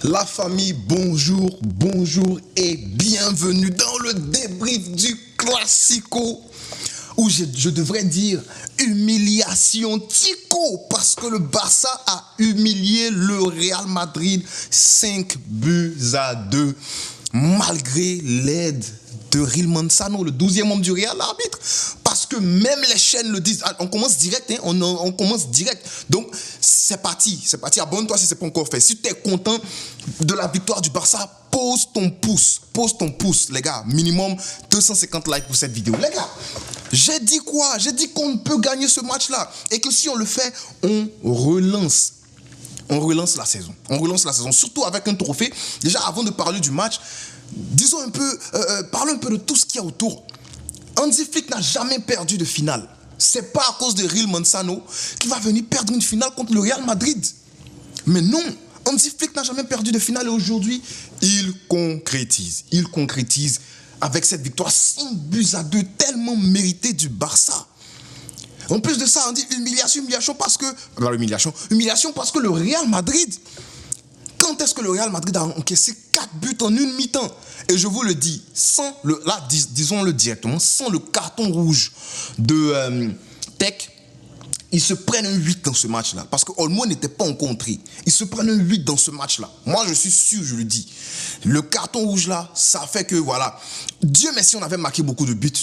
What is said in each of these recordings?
La famille, bonjour, bonjour et bienvenue dans le débrief du Classico. Ou je devrais dire humiliation Tico, parce que le Barça a humilié le Real Madrid 5-2 malgré l'aide de Ril Manzano, le 12e homme du Real, l'arbitre. Parce que même les chaînes le disent. On commence direct, hein, on commence direct. Donc, c'est parti. Abonne-toi si ce n'est pas encore fait. Si tu es content de la victoire du Barça, pose ton pouce, les gars. Minimum 250 likes pour cette vidéo. Les gars, j'ai dit quoi? J'ai dit qu'on peut gagner ce match-là. Et que si on le fait, on relance la saison. Surtout avec un trophée. Déjà, avant de parler du match, disons un peu, parlons un peu de tout ce qu'il y a autour. Hansi Flick n'a jamais perdu de finale. C'est pas à cause de Ril Manzano qu'il va venir perdre une finale contre le Real Madrid. Mais non, Hansi Flick n'a jamais perdu de finale et aujourd'hui, il concrétise. Avec cette victoire 5-2 tellement méritée du Barça. En plus de ça, on dit humiliation parce que... Humiliation parce que le Real Madrid... Quand est-ce que le Real Madrid a encaissé 4 buts en une mi-temps? Et je vous le dis, disons-le directement, sans le carton rouge de Tech, ils se prennent un 8 dans ce match-là. Parce que Olmo n'était pas encore entré. Ils se prennent un 8 dans ce match-là. Moi, je suis sûr, je le dis. Le carton rouge-là, ça fait que, voilà, Dieu merci, on avait marqué beaucoup de buts,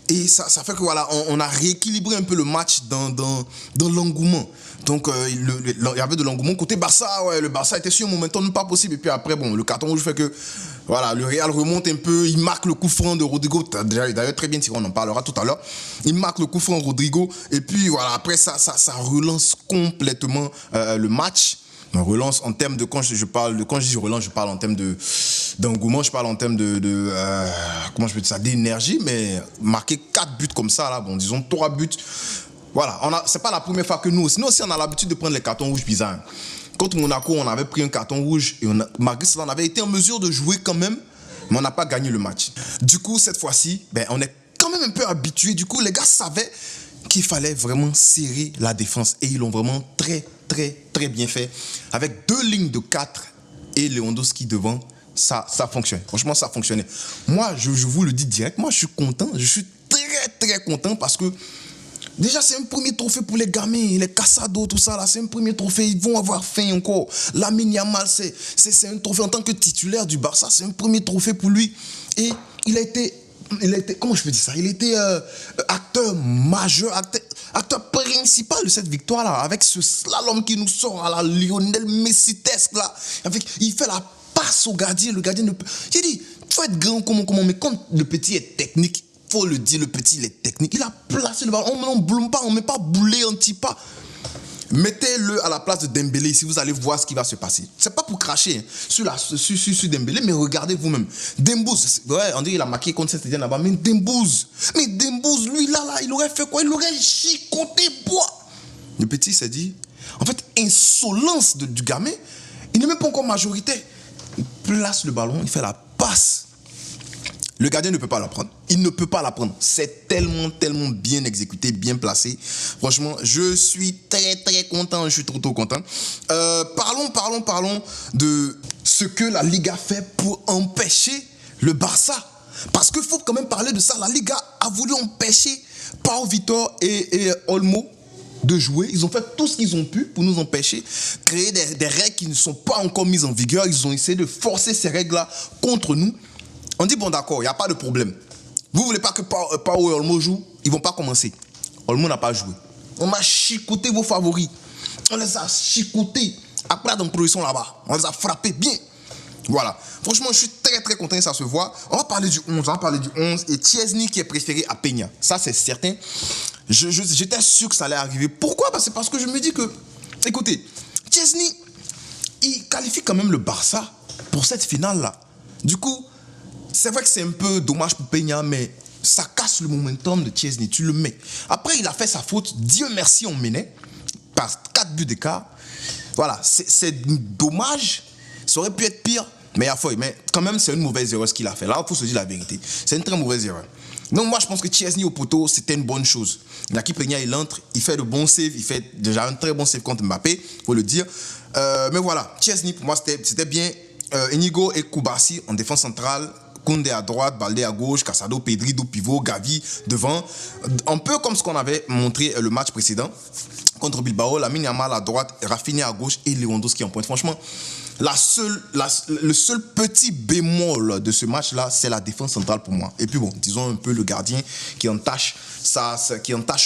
et ça fait que, voilà, on a rééquilibré un peu le match dans l'engouement. Donc, il y avait de l'engouement. Côté Barça, ouais, le Barça était sur un momentum pas possible. Et puis après, bon, le carton rouge fait que, voilà, le Real remonte un peu. Il marque le coup franc de Rodrigo. D'ailleurs, très bien tiré, on en parlera tout à l'heure. Il marque le coup franc Rodrigo. Et puis, voilà, après, ça relance complètement le match. On relance en termes de, quand je dis relance, je parle en termes d'engouement, je parle en termes comment je peux dire ça, d'énergie. Mais marquer 4 buts comme ça, là, bon, disons 3 buts. Voilà, c'est pas la première fois que nous aussi on a l'habitude de prendre les cartons rouges bizarres. Contre Monaco, on avait pris un carton rouge et malgré cela, on avait été en mesure de jouer quand même, mais on n'a pas gagné le match. Du coup, cette fois-ci, on est quand même un peu habitué. Du coup, les gars savaient qu'il fallait vraiment serrer la défense et ils l'ont vraiment très, très, très bien fait. Avec 2 lignes de 4 et Lewandowski devant, ça fonctionne. Franchement, ça fonctionnait. Moi, je vous le dis direct, moi, je suis content. Je suis très, très content parce que déjà, c'est un premier trophée pour les gamins, les Casado, tout ça, là, c'est un premier trophée, ils vont avoir faim encore. Lamine Yamal, c'est un trophée en tant que titulaire du Barça, c'est un premier trophée pour lui. Et il a été, comment je peux dire ça? Il était acteur majeur, acteur principal de cette victoire-là, avec ce slalom qui nous sort à la Lionel Messi-tesque, là. Il fait la passe au gardien, le gardien ne peut... J'ai dit, tu vas être grand, comment, mais quand le petit est technique, faut le dire, le petit, il est technique. Il a placé le ballon. On ne met pas boulet, anti-pas. Mettez-le à la place de Dembélé. Si vous allez voir ce qui va se passer. C'est pas pour cracher sur Dembélé, mais regardez vous-même. Dembouz, ouais, on dit qu'il a marqué contre Saint-Étienne là-bas. Mais Dembouz, lui, là, il aurait fait quoi? Il aurait chicoté bois. Le petit s'est dit, en fait, insolence du gamin. Il n'est même pas encore majoritaire. Il place le ballon, il fait la passe. Le gardien ne peut pas la prendre. Il ne peut pas la prendre. C'est tellement, tellement bien exécuté, bien placé. Franchement, je suis très, très content. Je suis trop content. Parlons de ce que la Liga fait pour empêcher le Barça. Parce qu'il faut quand même parler de ça. La Liga a voulu empêcher Pau Vitor et Olmo de jouer. Ils ont fait tout ce qu'ils ont pu pour nous empêcher, créer des règles qui ne sont pas encore mises en vigueur. Ils ont essayé de forcer ces règles-là contre nous. On dit, bon d'accord, il n'y a pas de problème. Vous ne voulez pas que Pau et Olmo jouent? Ils ne vont pas commencer. Olmo n'a pas joué. On a chicoté vos favoris. On les a chicotés. Après, dans la production là-bas, on les a frappés bien. Voilà. Franchement, je suis très très content, ça se voit. On va parler du 11. Et Chesney qui est préféré à Peña. Ça, c'est certain. J'étais sûr que ça allait arriver. Pourquoi? C'est parce que je me dis que, écoutez, Chesney, il qualifie quand même le Barça pour cette finale-là. Du coup, c'est vrai que c'est un peu dommage pour Peña, mais ça casse le momentum de Chesney. Tu le mets. Après, il a fait sa faute. Dieu merci, on menait. Par 4 buts d'écart. Voilà, c'est dommage. Ça aurait pu être pire, mais il y a faute. Mais quand même, c'est une mauvaise erreur ce qu'il a fait. Là, il faut se dire la vérité. C'est une très mauvaise erreur. Donc moi je pense que Chesney au poteau c'était une bonne chose. Naki Peña il entre, il fait le bon save, il fait déjà un très bon save contre Mbappé, faut le dire. Mais voilà, Chesney pour moi c'était bien. Inigo et Koubarsi en défense centrale, Koundé à droite, Baldé à gauche, Casado, Pedri, dos pivot, Gavi devant. Un peu comme ce qu'on avait montré le match précédent contre Bilbao, Lamine Yamal à droite, Rafinha à gauche et Lewandowski en pointe. Franchement, le seul petit bémol de ce match-là, c'est la défense centrale pour moi. Et puis bon, disons un peu le gardien qui entache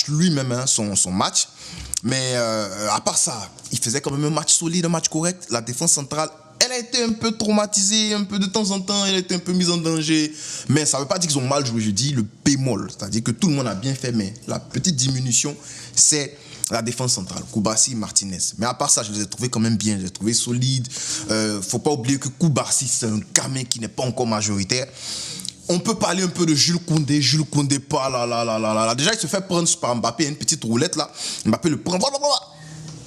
lui-même son match. Mais à part ça, il faisait quand même un match solide, un match correct. La défense centrale, elle a été un peu traumatisée, un peu de temps en temps, elle a été un peu mise en danger. Mais ça ne veut pas dire qu'ils ont mal joué, je dis le bémol. C'est-à-dire que tout le monde a bien fait, mais la petite diminution, c'est la défense centrale, Koubarsi, Martinez. Mais à part ça, je les ai trouvés quand même bien, je les ai trouvés solides. Faut pas oublier que Koubarsi, c'est un gamin qui n'est pas encore majoritaire. On peut parler un peu de Jules Koundé, pas là. Déjà, il se fait prendre par Mbappé, une petite roulette là. Mbappé le prend,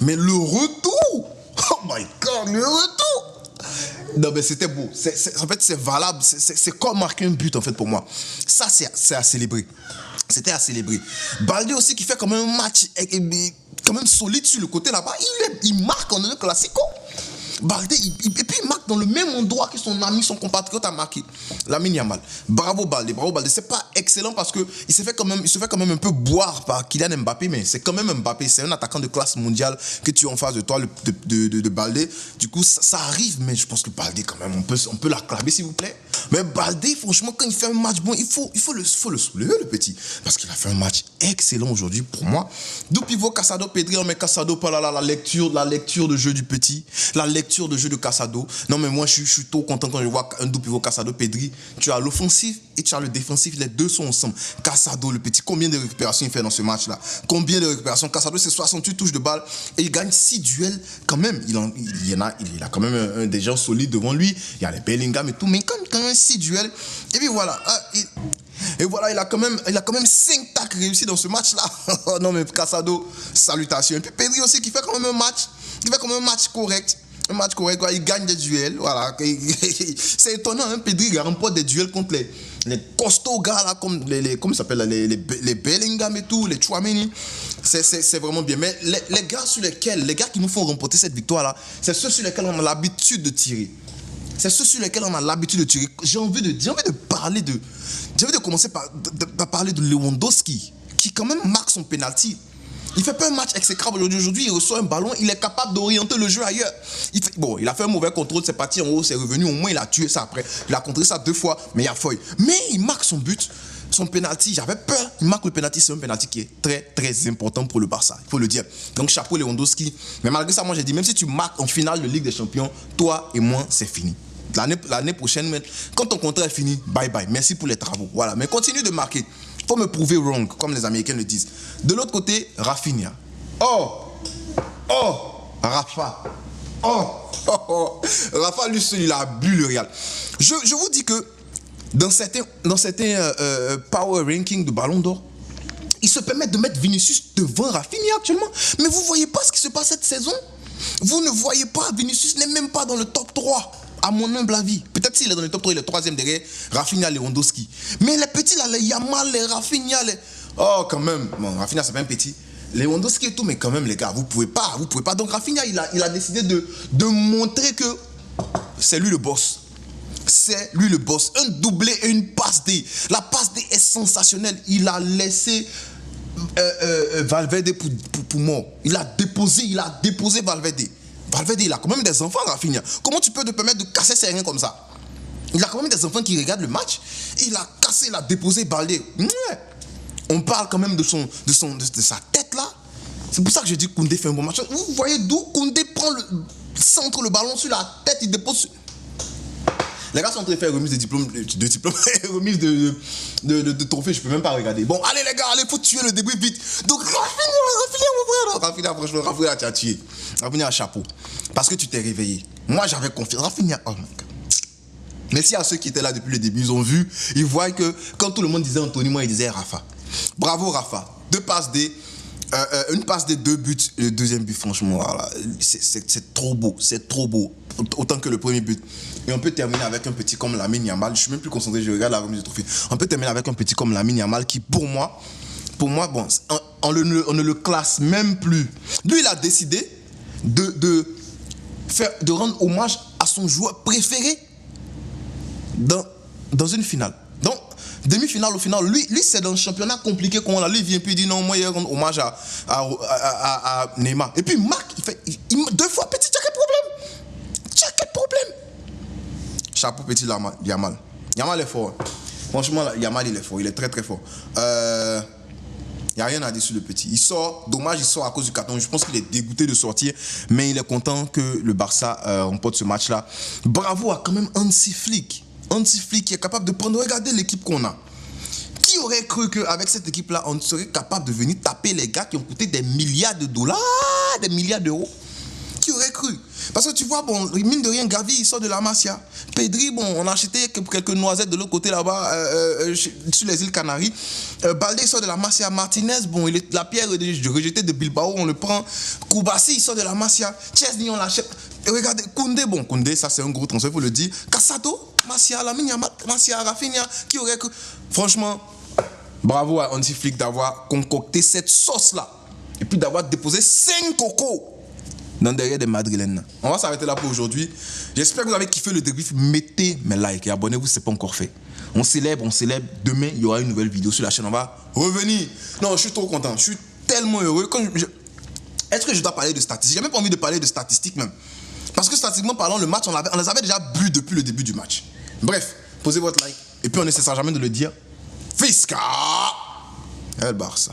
mais le retour, oh my God, le retour. Non mais c'était beau, en fait c'est valable, c'est comme marquer un but en fait pour moi. Ça c'est à célébrer, c'était à célébrer. Baldé aussi qui fait quand même un match quand même solide sur le côté là-bas, il marque en un classico. Baldé, et puis il marque dans le même endroit que son ami, son compatriote a marqué. Lamine Yamal. Bravo Baldé. C'est pas excellent parce que il se fait quand même un peu boire par Kylian Mbappé, mais c'est quand même Mbappé. C'est un attaquant de classe mondiale que tu as en face de toi, de Baldé. Du coup, ça arrive, mais je pense que Baldé, quand même, on peut l'acclamer, s'il vous plaît. Mais Baldé, franchement, quand il fait un match bon, il faut le soulever, le petit. Parce qu'il a fait un match excellent aujourd'hui pour moi. D'où pivot Casado, Pedri, on met Casado par la lecture de jeu du petit. La lecture de jeu de Casado. Non, mais moi, je suis trop content quand je vois un double pivot Casado, Pedri. Tu as l'offensif et tu as le défensif. Les deux sont ensemble. Casado, le petit, combien de récupérations il fait dans ce match-là? Combien de récupérations? Casado, c'est 68 touches de balle et il gagne 6 duels quand même. Il a quand même des gens solides devant lui. Il y a les Bellingham et tout, mais quand même 6 duels. Et puis voilà. Et voilà, il a quand même 5 tacles réussis dans ce match-là. Non, mais Casado, salutations. Et puis Pedri aussi qui fait quand même un match correct. Un match correct, quoi. Il gagne des duels. Voilà. C'est étonnant, hein, Pedri il remporte des duels contre les costauds gars, là, comme comment ça s'appelle, les Bellingham et tout, les Tchouaméni. C'est vraiment bien. Mais les gars qui nous font remporter cette victoire-là, c'est ceux sur lesquels on a l'habitude de tirer. J'ai envie de commencer par parler de Lewandowski, qui quand même marque son penalty. Il fait pas un match exécrable aujourd'hui, il reçoit un ballon, il est capable d'orienter le jeu ailleurs. Il a fait un mauvais contrôle, c'est parti en haut, c'est revenu, au moins il a tué ça après. Il a contré ça 2 fois, mais il y a feuille. Mais il marque son but, son penalty, j'avais peur. Il marque le penalty, c'est un penalty qui est très très important pour le Barça, il faut le dire. Donc chapeau Lewandowski. Mais malgré ça, moi j'ai dit, même si tu marques en finale de Ligue des Champions, toi et moi, c'est fini. L'année prochaine, quand ton contrat est fini, bye bye, merci pour les travaux. Voilà, mais continue de marquer. Faut me prouver wrong, comme les Américains le disent. De l'autre côté, Rafinha. Rafa. Rafa, lui seul, il a bu le Real. Je vous dis que dans certains power ranking de Ballon d'Or, ils se permettent de mettre Vinicius devant Rafinha actuellement. Mais vous ne voyez pas ce qui se passe cette saison. Vous ne voyez pas, Vinicius n'est même pas dans le top 3. À mon humble avis. Peut-être s'il est dans le top 3, il est 3e derrière Rafinha, Lewandowski. Mais les petits là, les Yamal, les Rafinha, oh quand même. Bon, Rafinha c'est pas un petit. Lewandowski et tout, mais quand même les gars, vous pouvez pas. Donc Rafinha, il a décidé de montrer que c'est lui le boss. C'est lui le boss. Un doublé et une passe D. La passe D est sensationnelle. Il a laissé Valverde pour mort. Il a déposé Valverde. Valverde, il a quand même des enfants, Rafinha. Comment tu peux te permettre de casser ses reins comme ça? Il a quand même des enfants qui regardent le match. Il a cassé, il a déposé Baldé. On parle quand même de sa tête là. C'est pour ça que je dis que Koundé fait un bon match. Vous voyez d'où Koundé prend centre le ballon sur la tête, il dépose. Les gars sont en train de faire remise de diplôme, remise de trophée, je peux même pas regarder. Bon, allez les gars, faut tuer le début vite. Donc Rafinha, franchement, Rafinha, tu as tué. Rafinha, chapeau. Parce que tu t'es réveillé. Moi, j'avais confiance. Rafinha, oh my God. Merci à ceux qui étaient là depuis le début, ils ont vu, ils voient que quand tout le monde disait Anthony, moi, ils disaient Rafa. Bravo Rafa. 2 passes D. Une passe des 2 buts, le deuxième but, franchement, voilà, c'est trop beau, c'est trop beau. Autant que le premier but. Et on peut terminer avec un petit comme Lamine Yamal. Je suis même plus concentré, je regarde la remise du trophée. On peut terminer avec un petit comme Lamine Yamal qui, pour moi, bon, on ne le classe même plus. Lui, il a décidé de rendre hommage à son joueur préféré dans une finale. Donc, demi-finale au final, lui c'est dans le championnat compliqué qu'on a. Lui, il vient puis il dit non, moi, il rend hommage à Neymar. Et puis, Marc, il 2 fois, petit, tu as quel problème? Tu as quel problème? Chapeau, petit Yamal. Yamal est fort. Franchement, Yamal, il est fort. Il est très, très fort. Il n'y a rien à dire sur le petit. Il sort, dommage, il sort à cause du carton. Je pense qu'il est dégoûté de sortir, mais il est content que le Barça remporte ce match-là. Bravo à quand même Hansi Flick. Hansi Flick qui est capable de prendre. Regardez l'équipe qu'on a. Qui aurait cru qu'avec cette équipe-là, on serait capable de venir taper les gars qui ont coûté des milliards de dollars, des milliards d'euros? Qui aurait cru? Parce que tu vois, bon, mine de rien, Gavi, il sort de la Masia. Pedri, bon, on a acheté quelques noisettes de l'autre côté là-bas, sur les îles Canaries. Baldé, il sort de la Masia. Martinez, bon, la pierre rejetée de Bilbao, on le prend. Koubassi, il sort de la Masia. Chesney, on l'achète. Et regardez, Koundé, bon, Koundé, ça c'est un gros transfert, il faut le dire. Casado, Masia, Lamine Yamal, Masia, Rafinha, qui aurait cru? Franchement, bravo à Hansi Flick d'avoir concocté cette sauce-là. Et puis d'avoir déposé 5 cocos dans derrière des madrilènes. On va s'arrêter là pour aujourd'hui. J'espère que vous avez kiffé le débrief. Mettez mes likes et abonnez-vous si ce n'est pas encore fait. On célèbre. Demain, il y aura une nouvelle vidéo sur la chaîne. On va revenir. Non, je suis trop content. Je suis tellement heureux. Est-ce que je dois parler de statistiques? J'ai même pas envie de parler de statistiques même. Parce que statistiquement parlant, le match, on les avait déjà bu depuis le début du match. Bref, posez votre like. Et puis on ne cessera jamais de le dire. Fisca! El Barça.